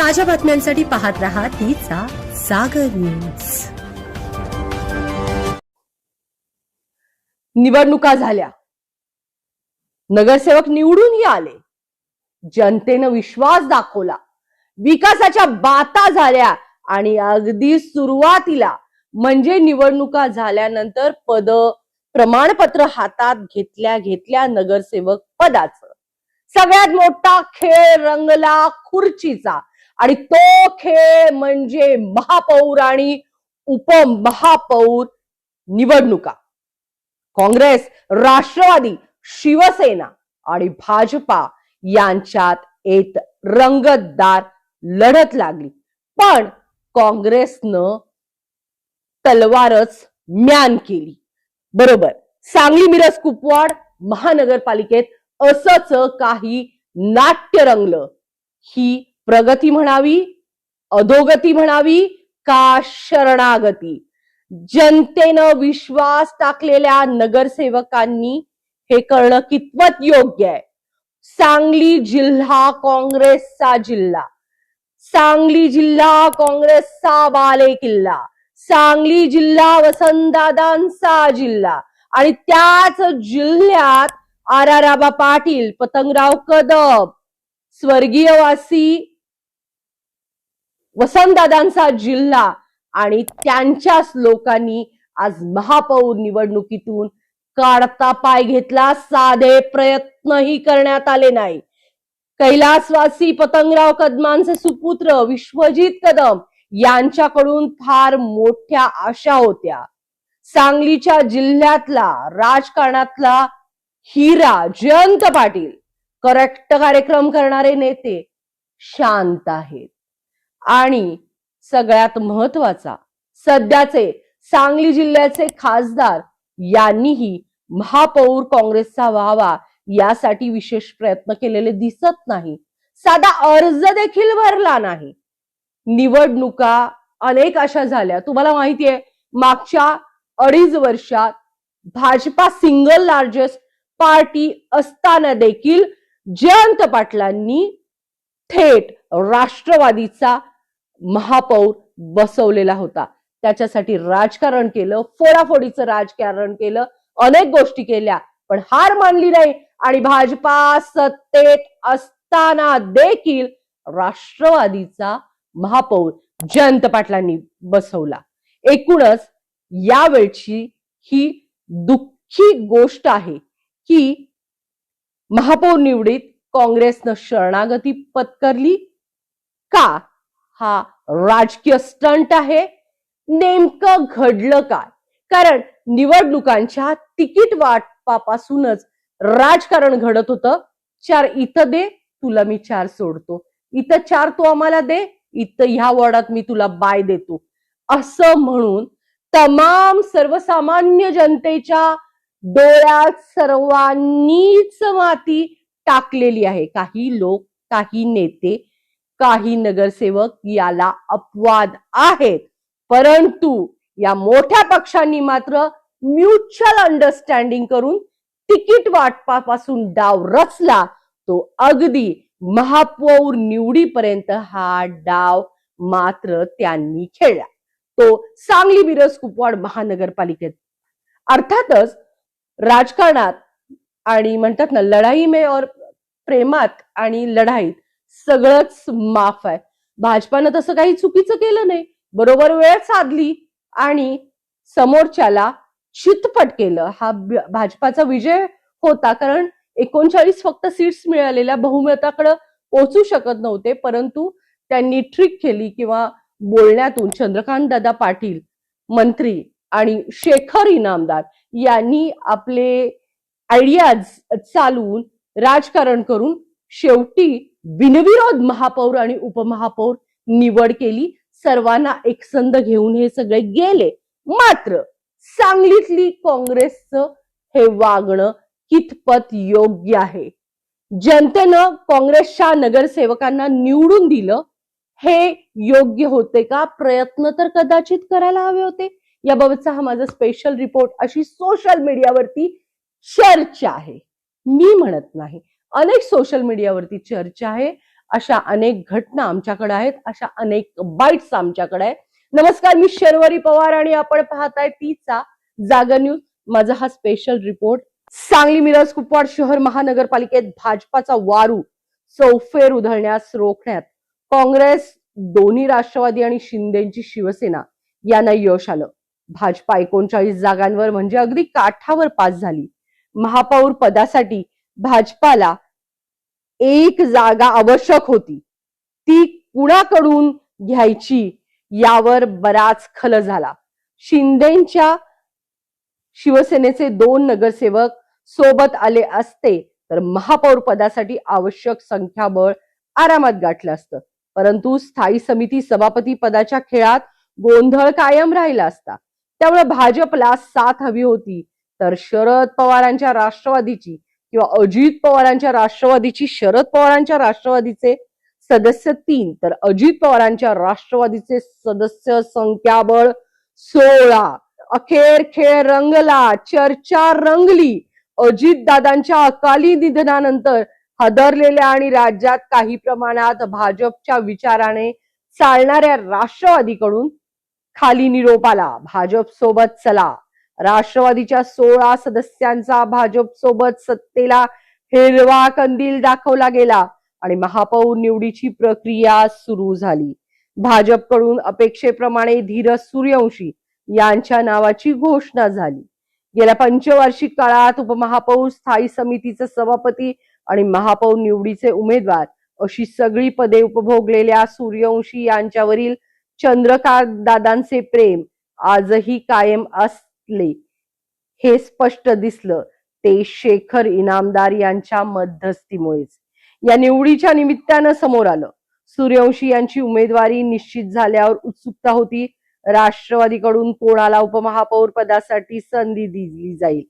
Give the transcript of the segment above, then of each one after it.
ताज्या बातम्यांसाठी पाहत रहा तिचा सागर न्यूज। निवडणुका झाल्या, नगरसेवक निवडूनही आले, जनतेनं विश्वास दाखवला, विकासाच्या बाता झाल्या आणि अगदी सुरुवातीला म्हणजे निवडणुका झाल्यानंतर पद प्रमाणपत्र हातात घेतल्या घेतल्या नगरसेवक पदाचं सगळ्यात मोठा खेळ रंगला खुर्चीचा। आणि तो खेळ म्हणजे महापौर आणि उपमहापौर निवडणुका। काँग्रेस, राष्ट्रवादी, शिवसेना आणि भाजपा यांच्यात एक रंगतदार लढत लागली, पण काँग्रेसनं तलवारच म्यान केली। बरोबर, सांगली मिरज कुपवाड महानगरपालिकेत असंच काही नाट्य रंगलं। ही प्रगती म्हणावी, अधोगती म्हणावी का शरणागती? जनतेनं विश्वास टाकलेल्या नगरसेवकांनी हे करणं कितपत योग्य आहे? सांगली जिल्हा काँग्रेसचा जिल्हा, सांगली जिल्हा काँग्रेसचा बालेकिल्ला, सांगली जिल्हा वसंतदादांचा जिल्हा आणि त्याच जिल्ह्यात आराराबा पाटील, पतंगराव कदम, स्वर्गीयवासी वसंतदादांचा जिल्हा आणि त्यांच्याच लोकांनी आज महापौर निवडणुकीतून काढता पाय घेतला। साधे प्रयत्नही करण्यात आले नाही। कैलासवासी पतंगराव कदमांचे सुपुत्र विश्वजित कदम यांच्याकडून फार मोठ्या आशा होत्या। सांगलीच्या जिल्ह्यातला राजकारणातला हिरा जयंत पाटील करेक्ट कार्यक्रम करणारे नेते शांत आहेत। आणि सगळ्यात महत्वाचा, सध्याचे सांगली जिल्ह्याचे खासदार यांनीही महापौर काँग्रेसचा व्हावा यासाठी विशेष प्रयत्न केलेले दिसत नाही। साधा अर्ज देखील भरला नाही। निवडणुका अनेक अशा झाल्या, तुम्हाला माहितीये मागच्या 2.5 वर्षात भाजपा सिंगल लार्जेस्ट पार्टी असताना देखील जयंत पाटलांनी थेट राष्ट्रवादीचा महापौर बसवलेला होता। त्याच्यासाठी राजकारण केलं, फोडाफोडीचं राजकारण केलं, अनेक गोष्टी केल्या, पण हार मानली नाही आणि भाजपा सत्तेत असताना देखील राष्ट्रवादीचा महापौर जयंत पाटलांनी बसवला। एकूणच यावेळची ही दुःखी गोष्ट आहे की महापौर निवडीत काँग्रेसनं शरणागती पत्करली का? हा राजकीय स्टंट आहे? नेमकं घडलं काय? कारण निवडणुकांच्या तिकीट वाटपापासूनच राजकारण घडत होतं। 4 इथं दे, तुला मी 4 सोडतो, इथं 4 तू आम्हाला दे, इथं ह्या वॉर्डात मी तुला बाय देतो, असं म्हणून तमाम सर्वसामान्य जनतेच्या डोळ्यात सर्वांनीच माती टाकलेली आहे। काही लोक, काही नेते, काही नगरसेवक याला अपवाद आहेत, परंतु या मोठ्या पक्षांनी मात्र म्युच्युअल अंडरस्टँडिंग करून तिकीट वाटपापासून डाव रचला, तो अगदी महापौर निवडीपर्यंत हा डाव मात्र त्यांनी खेळला, तो सांगली मिरज कुपवाड महानगरपालिकेत। अर्थातच राजकारणात आणि म्हणतात ना, लढाई में और प्रेमात आणि लढाईत सगळंच माफ आहे। भाजपानं तसं काही चुकीचं केलं नाही, बरोबर वेळ साधली आणि समोरच्याला चितपट केलं। हा भाजपाचा विजय होता, कारण 39 फक्त सीट्स मिळालेल्या बहुमताकडे पोहोचू शकत नव्हते, परंतु त्यांनी ट्रिक केली किंवा बोलण्यातून चंद्रकांत दादा पाटील मंत्री आणि शेखर इनामदार यांनी आपले आयडियाज चालवून राजकारण करून शेवटी बिनविरोध महापौर आणि उपमहापौर निवड केली। सर्वांना एकसंध घेऊन हे सगळे गेले। मात्र सांगलीतली काँग्रेसचं हे वागणं कितपत योग्य आहे? जनतेनं काँग्रेसच्या नगरसेवकांना निवडून दिलं, हे योग्य होते का? प्रयत्न तर कदाचित करायला हवे होते। याबाबतचा हा माझा स्पेशल रिपोर्ट अशी सोशल मीडियावरती चर्चा आहे, मी म्हणत नाही, अनेक सोशल मीडियावरती चर्चा आहे अशा अनेक घटना आमच्याकडे आहेत, अशा अनेक बाईट्स आमच्याकडे आहे. नमस्कार, मी शर्वरी पवार आणि आपण पाहताय तीचा जागर न्यूज. माझा हा स्पेशल रिपोर्ट. सांगली मिरज कुपवाड शहर महानगरपालिकेत भाजपाचा वारू चौफेर उधळण्यास रोखण्यात काँग्रेस, दोन्ही राष्ट्रवादी आणि शिंदेची शिवसेना यांना यश आलं. भाजपा 39 जागांवर म्हणजे अगदी काठावर पास झाली. महापौर पदासाठी भाजपाला एक जागा आवश्यक होती, ती कुणाकडून घ्यायची यावर बराच खल झाला. शिंदेच्या शिवसेनेचे 2 नगरसेवक सोबत आले असते तर महापौर पदासाठी आवश्यक संख्याबळ आरामात गाठलं असतं. परंतु स्थायी समिती सभापती पदाच्या खेळात गोंधळ कायम राहिला असता. त्यामुळे भाजपला साथ हवी होती तर शरद पवारांच्या राष्ट्रवादीची किंवा अजित पवारांच्या राष्ट्रवादीची, शरद पवारांच्या राष्ट्रवादीचे सदस्य 3 तर अजित पवारांच्या राष्ट्रवादीचे सदस्य संख्याबळ 16. अखेर खेळ रंगला, चर्चा रंगली. अजितदादांच्या अकाली निधनानंतर हादरलेल्या आणि राज्यात काही प्रमाणात भाजपच्या विचाराने चालणाऱ्या राष्ट्रवादीकडून खाली निरोप आला. भाजप सोबत चला. राष्ट्रवादीच्या 16 सदस्यांचा भाजप सोबत सत्तेला हिरवा कंदील दाखवला गेला आणि महापौर निवडीची प्रक्रिया सुरू झाली. भाजपकडून अपेक्षेप्रमाणे धीरज सूर्यवंशी यांच्या नावाची घोषणा झाली. गेल्या पंचवार्षिक काळात उपमहापौर, स्थायी समितीचे सभापती आणि महापौर निवडीचे उमेदवार अशी सगळी पदे उपभोगलेल्या सूर्यवंशी यांच्यावरील चंद्रकांत दादांचे प्रेम आजही कायम असले हे स्पष्ट दिसलं ते शेखर इनामदार यांच्या मध्यस्थीमुळेच. या निवडीच्या निमित्तानं समोर आलं. सूर्यवंशी यांची उमेदवारी निश्चित झाल्यावर उत्सुकता होती, राष्ट्रवादीकडून कोणाला उपमहापौर पदासाठी संधी दिली जाईल.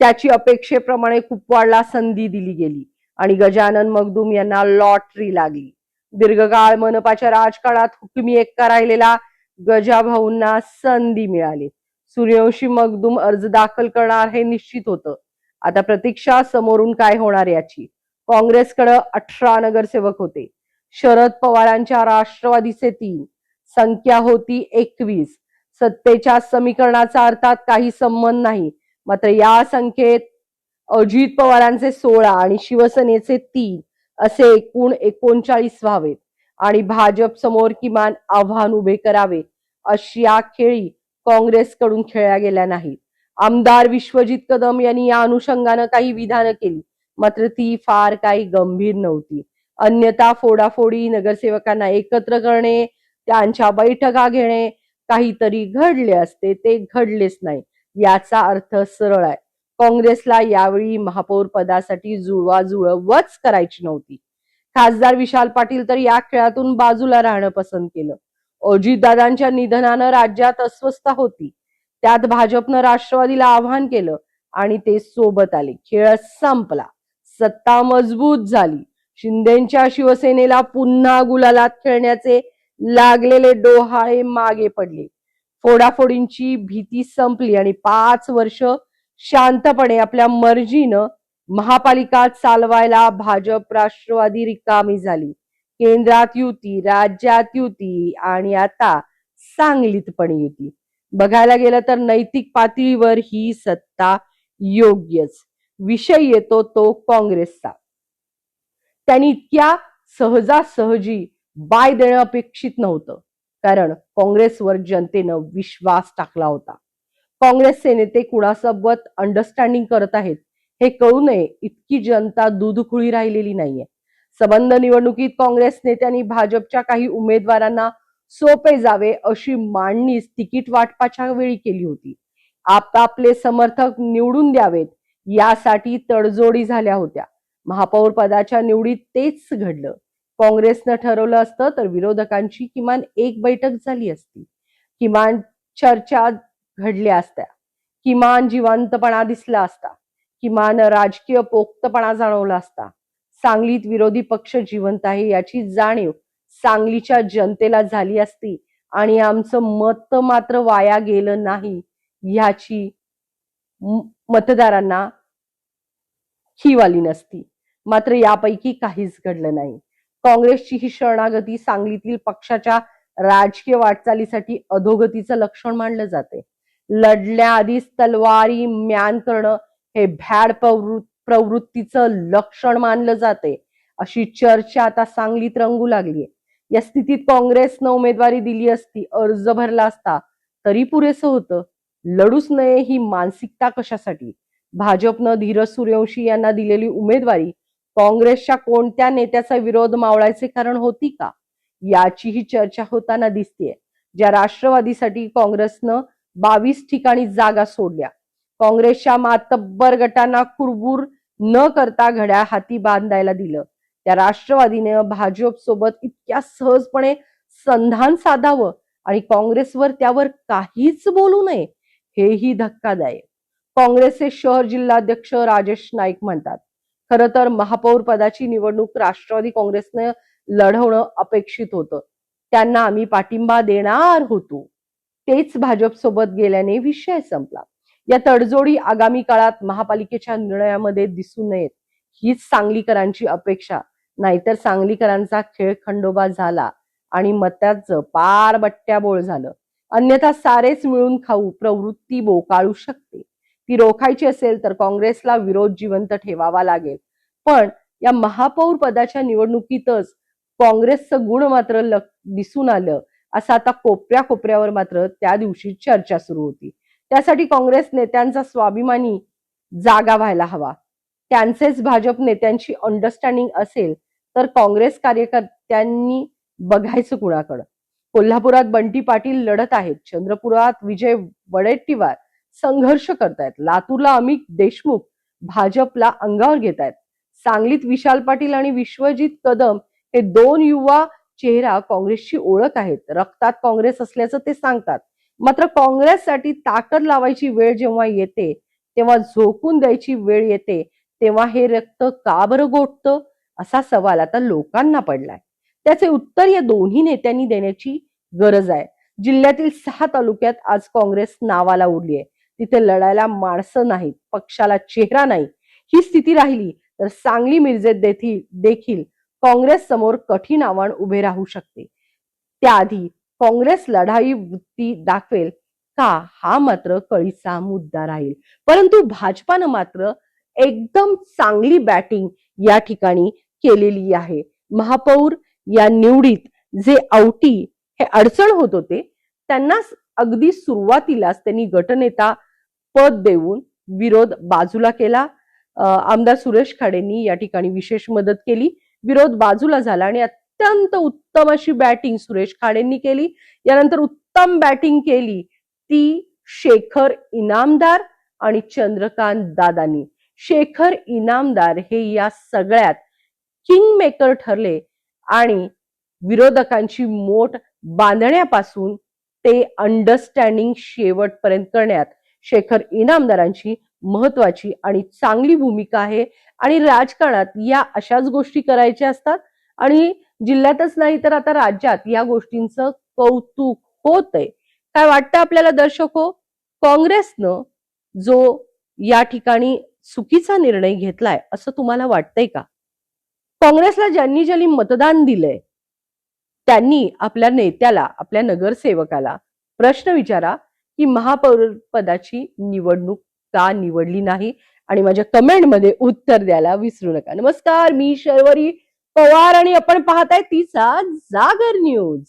त्याची अपेक्षेप्रमाणे कुपवाडला संधी दिली गेली आणि गजानन मगदुम यांना लॉटरी लागली. दीर्घकाळ मनपाच्या राजकारणात हुकमी एक्का राहिलेला गजाभाऊंना संधी मिळाली. सूर्यवंशी मगदुम अर्ज दाखल करणार हे निश्चित होतं. आता प्रतीक्षा समोरून काय होणार याची. काँग्रेसकडे 18 नगरसेवक होते. शरद पवारांच्या राष्ट्रवादीचे 3, संख्या होती 21. सत्तेच्या समीकरणाचा अर्थात काही संबंध नाही. मात्र या संख्येत अजित पवारांचे 16 आणि शिवसेनेचे 3 असे एकूण 39 व्हावेत आणि भाजप समोर किमान आव्हान उभे करावे अशा खेळी काँग्रेसकडून खेळल्या गेल्या नाहीत. आमदार विश्वजित कदम यांनी या अनुषंगानं काही विधानं केली, मात्र ती फार काही गंभीर नव्हती. अन्यथा फोडाफोडी, नगरसेवकांना एकत्र करणे, त्यांच्या बैठका घेणे काहीतरी घडले असते. ते घडलेच नाही. याचा अर्थ सरळ आहे, काँग्रेसला यावेळी महापौर पदासाठी जुळवाजुळवच करायची नव्हती. खासदार विशाल पाटील तर या खेळातून बाजूला राहणं पसंत केलं. अजितदादांच्या निधनानं राज्यात अस्वस्थता होती. त्यात भाजपनं राष्ट्रवादीला आव्हान केलं आणि ते सोबत आले. खेळ संपला. सत्ता मजबूत झाली. शिंदेच्या शिवसेनेला पुन्हा गुलालात खेळण्याचे लागलेले डोहाळे मागे पडले. फोडाफोडींची भीती संपली आणि 5 वर्ष शांतपणे आपल्या मर्जीनं महापालिका चालवायला भाजप राष्ट्रवादी रिकामी झाली. केंद्रात युती, राज्यात युती आणि आता सांगलीत पण युती. बघायला गेलं तर नैतिक पातळीवर ही सत्ता योग्यच. विषय येतो तो काँग्रेसचा. त्यांनी इतक्या सहजासहजी बाय देणं अपेक्षित नव्हतं, कारण काँग्रेसवर जनतेनं विश्वास टाकला होता. काँग्रेसचे नेते कुणासोबत अंडरस्टँडिंग करत आहेत हे कळू नये इतकी जनता दूधखुळी राहिलेली नाहीये. संबंध निवडणुकीत काँग्रेस नेत्यांनी भाजपच्या काही उमेदवारांना सोपे जावे अशी मांडणीच तिकीट वाटपाच्या वेळी केली होती. आपापले समर्थक निवडून द्यावेत यासाठी तडजोडी झाल्या होत्या. महापौर पदाच्या निवडीत तेच घडलं. काँग्रेसनं ठरवलं असतं तर विरोधकांची किमान एक बैठक झाली असती, किमान चर्चा घडल्या असत्या, किमान जिवंतपणा दिसला असता, किमान राजकीय पोक्तपणा जाणवला असता. सांगलीत विरोधी पक्ष जिवंत आहे याची जाणीव सांगलीच्या जनतेला झाली असती आणि आमचं मत मात्र वाया गेलं नाही ह्याची मतदारांना खीव आली नसती. मात्र यापैकी काहीच घडलं नाही. काँग्रेसची ही शरणागती सांगलीतील पक्षाच्या राजकीय वाटचालीसाठी अधोगतीचं लक्षण मानलं जाते. लढण्याआधीच तलवारी म्यान करणं हे भ्याड प्रवृत्तीचं लक्षण मानलं जाते, अशी चर्चा आता सांगलीत रंगू लागली. या स्थितीत काँग्रेसनं उमेदवारी दिली असती, अर्ज भरला असता तरी पुरेसं होतं. लढूच नये ही मानसिकता कशासाठी? भाजपनं धीरज सूर्यवंशी यांना दिलेली उमेदवारी काँग्रेसच्या कोणत्या नेत्याचा विरोध मावळायचे कारण होती का, याचीही चर्चा होताना दिसतेय. ज्या राष्ट्रवादीसाठी काँग्रेसनं 22 ठिकाणी जागा सोडल्या, काँग्रेसच्या मातब्बर गटांना कुरबुर न करता घड्याळ हाती बांधायला दिलं, त्या राष्ट्रवादीने भाजप सोबत इतक्या सहजपणे संधान साधावं आणि काँग्रेसवर त्यावर काहीच बोलू नये, हेही धक्कादायक. काँग्रेसचे शहर जिल्हाध्यक्ष राजेश नाईक म्हणतात, खरं तर महापौर पदाची निवडणूक राष्ट्रवादी काँग्रेसने लढवणं अपेक्षित होतं. त्यांना आम्ही पाठिंबा देणार होतो. तेच भाजप सोबत गेल्याने विषय संपला. या तडजोडी आगामी काळात महापालिकेच्या निर्णयामध्ये दिसू नयेत, हीच सांगलीकरांची अपेक्षा. नाहीतर सांगलीकरांचा खेळ खंडोबा झाला आणि मताचं पार बट्ट्याबोळ झालं. अन्यथा सारेच मिळून खाऊ प्रवृत्ती बोकाळू शकते. ती रोखायची असेल तर काँग्रेसला विरोध जिवंत ठेवावा लागेल. पण या महापौर पदाच्या निवडणुकीतच काँग्रेसचं गुण मात्र दिसून आलं, असं आता कोपऱ्या कोपऱ्यावर मात्र त्या दिवशी चर्चा सुरू होती. त्यासाठी काँग्रेस नेत्यांचा स्वाभिमानी जागा व्हायला हवा. त्यांचेच भाजप नेत्यांची अंडरस्टँडिंग असेल तर काँग्रेस कार्यकर्त्यांनी बघायचं कुणाकडं. कोल्हापुरात बंटी पाटील लढत आहेत, चंद्रपुरात विजय वडेट्टीवार संघर्ष करतायत, लातूरला अमित देशमुख भाजपला अंगावर घेत आहेत, सांगलीत विशाल पाटील आणि विश्वजित कदम हे दोन युवा चेहरा काँग्रेसची ओळख आहेत, रक्तात काँग्रेस असल्याचं ते सांगतात. मात्र काँग्रेससाठी ताकद लावायची वेळ जेव्हा येते, तेव्हा झोकून द्यायची वेळ येते, तेव्हा हे रक्त का बरं गोठतं, असा सवाल आता लोकांना पडलाय. त्याचे उत्तर या दोन्ही नेत्यांनी देण्याची गरज आहे. जिल्ह्यातील 6 तालुक्यात आज काँग्रेस नावाला उरली आहे. तिथे लढायला माणसं नाहीत, पक्षाला चेहरा नाही. ही स्थिती राहिली तर सांगली मिरजेत देखील काँग्रेस समोर कठीण आव्हान उभे राहू शकते. त्याआधी काँग्रेस लढाई वृत्ती दाखवेल का, हा मात्र कळीचा मुद्दा राहील. परंतु भाजपानं मात्र एकदम चांगली बॅटिंग या ठिकाणी केलेली आहे. महापौर या निवडीत जे औटी हे अडचण होत होते, त्यांना अगदी सुरुवातीलाच त्यांनी गटनेता पद देऊन विरोध बाजूला केला. आमदार सुरेश खाडेंनी या ठिकाणी विशेष मदत केली. विरोध बाजूला झाला आणि अत्यंत उत्तम अशी बॅटिंग सुरेश खाडेंनी केली. यानंतर उत्तम बॅटिंग केली ती शेखर इनामदार आणि चंद्रकांत दादांनी. शेखर इनामदार हे या सगळ्यात किंग मेकर ठरले आणि विरोधकांची मोठ बांधण्यापासून ते अंडरस्टँडिंग शेवटपर्यंत करण्यात शेखर इनामदारांची महत्वाची आणि चांगली भूमिका आहे. आणि राजकारणात या अशाच गोष्टी करायच्या असतात आणि जिल्ह्यातच नाही तर आता राज्यात या गोष्टींचं कौतुक होत आहे. काय वाटतं आपल्याला दर्शक हो, काँग्रेसनं जो या ठिकाणी चुकीचा निर्णय घेतलाय असं तुम्हाला वाटतंय का? काँग्रेसला ज्यांनी मतदान दिलंय त्यांनी आपल्या नेत्याला, आपल्या नगरसेवकाला प्रश्न विचारा की महापौर पदाची निवडणूक का निवडली नाही, आणि माझ्या कमेंटमध्ये उत्तर द्यायला विसरू नका. नमस्कार, मी शर्वरी पवार आणि आपण पाहताय तिचा जागर न्यूज.